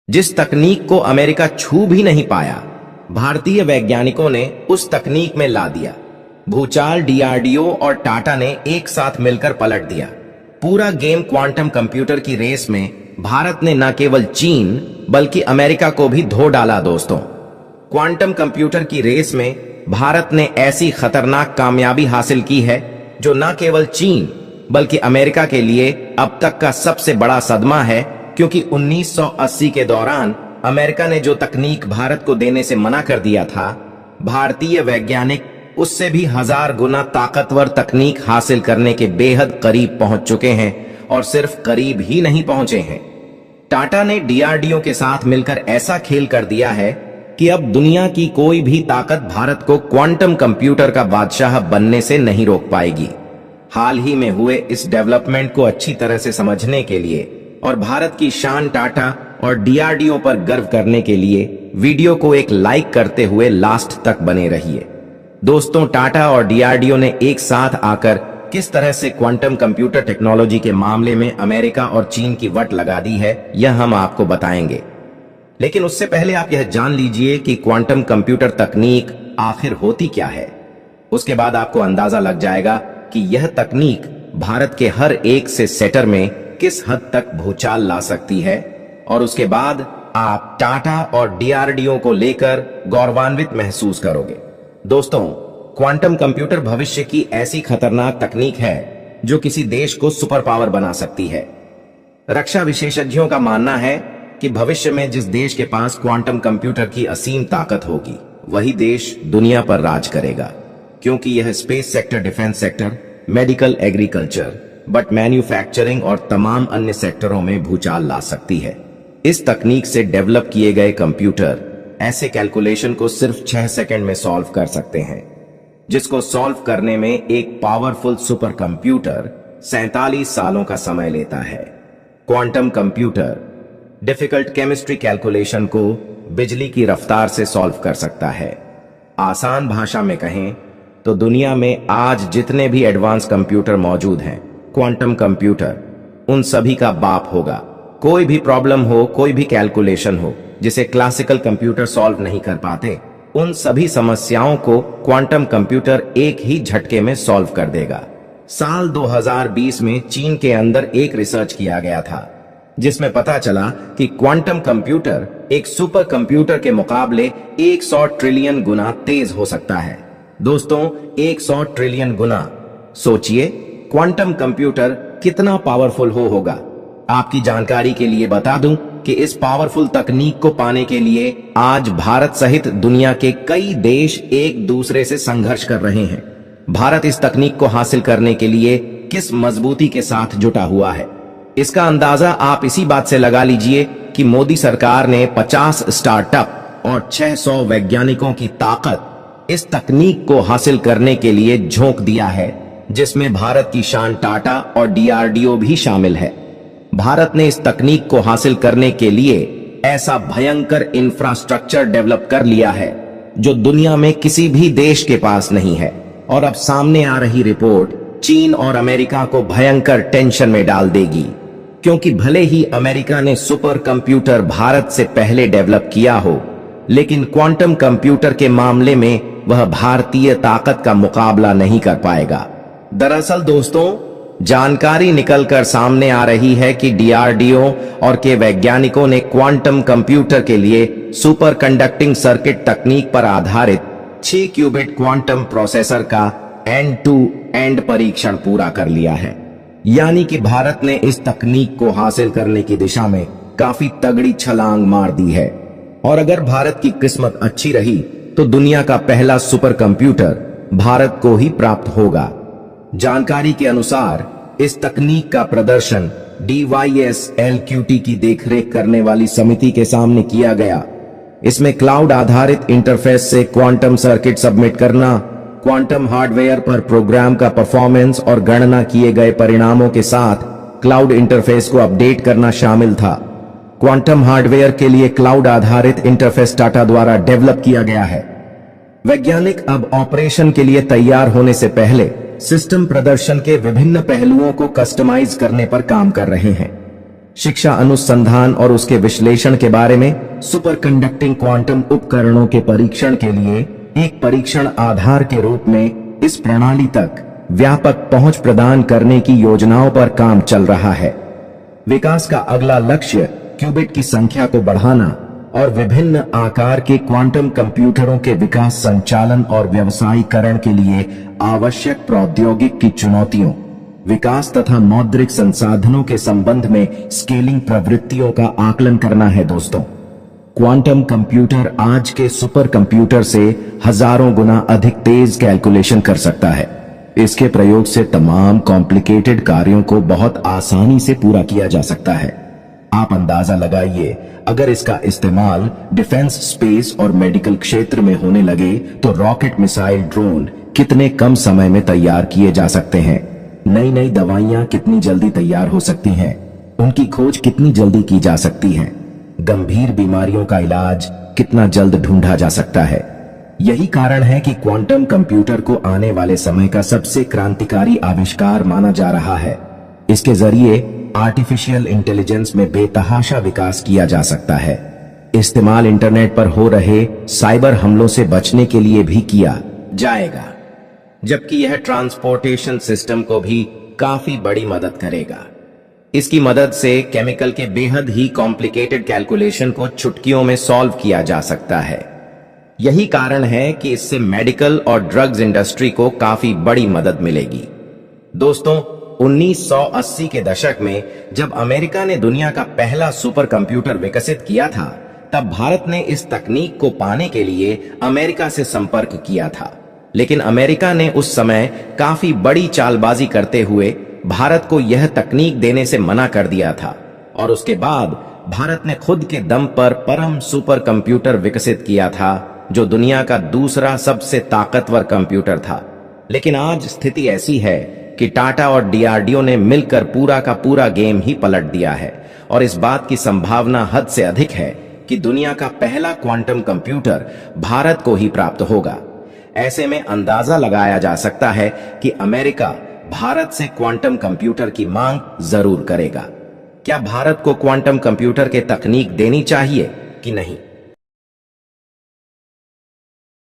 जिस तकनीक को अमेरिका छू भी नहीं पाया, भारतीय वैज्ञानिकों ने उस तकनीक में ला दिया। भूचाल, डीआरडीओ और टाटा ने एक साथ मिलकर पलट दिया। पूरा गेम क्वांटम कंप्यूटर की रेस में भारत ने न केवल चीन बल्कि अमेरिका को भी धो डाला। दोस्तों, क्वांटम कंप्यूटर की रेस में भारत ने ऐसी खतरनाक कामयाबी हासिल की है जो न केवल चीन बल्कि अमेरिका के लिए अब तक का सबसे बड़ा सदमा है, क्योंकि 1980 के दौरान अमेरिका ने जो तकनीक भारत को देने से मना कर दिया था, भारतीय वैज्ञानिक उससे भी 1000 गुना ताकतवर तकनीक हासिल करने के बेहद करीब पहुंच चुके हैं, और सिर्फ करीब ही नहीं पहुंचे हैं। टाटा ने डीआरडीओ के साथ मिलकर ऐसा खेल कर दिया है कि अब दुनिया की कोई भी ताकत भारत को क्वांटम कंप्यूटर का बादशाह बनने से नहीं रोक पाएगी। हाल ही में हुए इस डेवलपमेंट को अच्छी तरह से समझने के लिए और भारत की शान टाटा और डीआरडीओ पर गर्व करने के लिए वीडियो को एक लाइक करते हुए लास्ट तक बने रहिए। दोस्तों, टाटा और डीआरडीओ ने एक साथ आकर किस तरह से क्वांटम कंप्यूटर टेक्नोलॉजी के मामले में अमेरिका और चीन की वट लगा दी है, यह हम आपको बताएंगे। लेकिन उससे पहले आप यह जान लीजिए कि क्वांटम कंप्यूटर तकनीक आखिर होती क्या है। उसके बाद आपको अंदाजा लग जाएगा कि यह तकनीक भारत के हर एक से सेटर में किस हद तक भूचाल ला सकती है, और उसके बाद आप टाटा और डीआरडीओ को लेकर गौरवान्वित महसूस करोगे। दोस्तों, क्वांटम कंप्यूटर भविष्य की ऐसी खतरनाक तकनीक है जो किसी देश को सुपर पावर बना सकती है। रक्षा विशेषज्ञों का मानना है कि भविष्य में जिस देश के पास क्वांटम कंप्यूटर की असीम ताकत होगी, वही देश दुनिया पर राज करेगा, क्योंकि यह space sector, defence sector, medical, agriculture, but manufacturing और तमाम अन्य सेक्टरों में भूचाल ला सकती है। इस तकनीक से डेवलप किए गए कंप्यूटर ऐसे कैलकुलेशन को सिर्फ 6 सेकंड में सॉल्व कर सकते हैं, जिसको सॉल्व करने में एक पावरफुल सुपर कंप्यूटर 47 सालों का समय लेता है। Quantum computer difficult chemistry calculation को बिजली की रफ्तार से सॉल्व कर सकता है। आसान भाषा में कहें तो दुनिया में आज जितने भी एडवांस कंप्यूटर मौजूद हैं, क्वांटम कंप्यूटर उन सभी का बाप होगा। कोई भी प्रॉब्लम हो, कोई भी कैलकुलेशन हो जिसे क्लासिकल कंप्यूटर सॉल्व नहीं कर पाते, उन सभी समस्याओं को क्वांटम कंप्यूटर एक ही झटके में सॉल्व कर देगा। साल 2020 में चीन के अंदर एक रिसर्च किया गया था, जिसमें पता चला कि क्वांटम कंप्यूटर एक सुपर कंप्यूटर के मुकाबले 100 ट्रिलियन गुना तेज हो सकता है। दोस्तों, 100 ट्रिलियन गुना। सोचिए क्वांटम कंप्यूटर कितना पावरफुल होगा। आपकी जानकारी के लिए बता दूं कि इस पावरफुल तकनीक को पाने के लिए आज भारत सहित दुनिया के कई देश एक दूसरे से संघर्ष कर रहे हैं। भारत इस तकनीक को हासिल करने के लिए किस मजबूती के साथ जुटा हुआ है, इसका अंदाजा आप इसी बात से लगा लीजिए कि मोदी सरकार ने 50 स्टार्टअप और 600 वैज्ञानिकों की ताकत इस तकनीक को हासिल करने के लिए झोंक दिया है, जिसमें भारत की शान टाटा और डीआरडीओ भी शामिल है। भारत ने इस तकनीक को हासिल करने के लिए ऐसा भयंकर इंफ्रास्ट्रक्चर डेवलप कर लिया है जो दुनिया में किसी भी देश के पास नहीं है। और अब सामने आ रही रिपोर्ट चीन और अमेरिका को भयंकर टेंशन में डाल देगी, क्योंकि भले ही अमेरिका ने सुपर कंप्यूटर भारत से पहले डेवलप किया हो, लेकिन क्वांटम कंप्यूटर के मामले में वह भारतीय ताकत का मुकाबला नहीं कर पाएगा। दरअसल दोस्तों, जानकारी निकलकर सामने आ रही है कि डीआरडीओ और के वैज्ञानिकों ने क्वांटम कंप्यूटर के लिए सुपर कंडक्टिंग सर्किट तकनीक पर आधारित 6 क्यूबिट क्वांटम प्रोसेसर का एंड टू एंड परीक्षण पूरा कर लिया है। यानी कि भारत ने इस तकनीक को हासिल करने की दिशा में काफी तगड़ी छलांग मार दी है। और अगर भारत की किस्मत अच्छी रही तो दुनिया का पहला सुपर कंप्यूटर भारत को ही प्राप्त होगा। जानकारी के अनुसार इस तकनीक का प्रदर्शन DYSLQT की देखरेख करने वाली समिति के सामने किया गया। इसमें क्लाउड आधारित इंटरफेस से क्वांटम सर्किट सबमिट करना, क्वांटम हार्डवेयर पर प्रोग्राम का परफॉर्मेंस और गणना किए गए परिणामों के साथ क्लाउड इंटरफेस को अपडेट करना शामिल था। क्वांटम हार्डवेयर के लिए क्लाउड आधारित इंटरफेस टाटा द्वारा डेवलप किया गया है। वैज्ञानिक अब ऑपरेशन के लिए तैयार होने से पहले सिस्टम प्रदर्शन के विभिन्न पहलुओं को कस्टमाइज करने पर काम कर रहे हैं। शिक्षा अनुसंधान और उसके विश्लेषण के बारे में सुपर कंडक्टिंग क्वांटम उपकरणों के परीक्षण के लिए एक परीक्षण आधार के रूप में इस प्रणाली तक व्यापक पहुंच प्रदान करने की योजनाओं पर काम चल रहा है। विकास का अगला लक्ष्य क्यूबिट की संख्या को बढ़ाना और विभिन्न आकार के क्वांटम कंप्यूटरों के विकास, संचालन और व्यवसायीकरण के लिए आवश्यक प्रौद्योगिकी की चुनौतियों, विकास तथा मौद्रिक संसाधनों के संबंध में स्केलिंग प्रवृत्तियों का आकलन करना है। दोस्तों, क्वांटम कंप्यूटर आज के सुपर कंप्यूटर से हजारों गुना अधिक तेज कैलकुलेशन कर सकता है। इसके प्रयोग से तमाम कॉम्प्लिकेटेड कार्यों को बहुत आसानी से पूरा किया जा सकता है। आप अंदाजा लगाइए, अगर इसका इस्तेमाल डिफेंस, स्पेस और मेडिकल क्षेत्र में होने लगे तो रॉकेट, मिसाइल, ड्रोन कितने कम समय में तैयार किए जा सकते हैं। नई नई दवाइयां कितनी जल्दी तैयार हो सकती हैं, उनकी खोज कितनी जल्दी की जा सकती है, गंभीर बीमारियों का इलाज कितना जल्द ढूंढा जा सकता है। यही कारण है कि क्वांटम कंप्यूटर को आने वाले समय का सबसे क्रांतिकारी आविष्कार माना जा रहा है। इसके जरिए आर्टिफिशियल इंटेलिजेंस में बेतहाशा विकास किया जा सकता है। इस्तेमाल इंटरनेट पर हो रहे साइबर हमलों से बचने के लिए भी किया जाएगा, जबकि यह ट्रांसपोर्टेशन सिस्टम को भी काफी बड़ी मदद करेगा। इसकी मदद से केमिकल के बेहद ही कॉम्प्लिकेटेड कैलकुलेशन को चुटकियों में सॉल्व किया जा सकता है। यही कारण है कि इससे मेडिकल और ड्रग्स इंडस्ट्री को काफी बड़ी मदद मिलेगी। दोस्तों, 1980 के दशक में जब अमेरिका ने दुनिया का पहला सुपर कंप्यूटर विकसित किया था, तब भारत ने इस तकनीक को पाने के लिए अमेरिका से संपर्क किया था। लेकिन अमेरिका ने उस समय काफी बड़ी चालबाजी करते हुए भारत को यह तकनीक देने से मना कर दिया था और उसके बाद भारत ने खुद के दम पर परम सुपर कंप्यूटर विकसित किया था, जो दुनिया का दूसरा सबसे ताकतवर कंप्यूटर था। लेकिन आज स्थिति ऐसी है कि टाटा और डीआरडीओ ने मिलकर पूरा का पूरा गेम ही पलट दिया है और इस बात की संभावना हद से अधिक है कि दुनिया का पहला क्वांटम कंप्यूटर भारत को ही प्राप्त होगा। ऐसे में अंदाजा लगाया जा सकता है कि अमेरिका भारत से क्वांटम कंप्यूटर की मांग जरूर करेगा। क्या भारत को क्वांटम कंप्यूटर के तकनीक देनी चाहिए कि नहीं?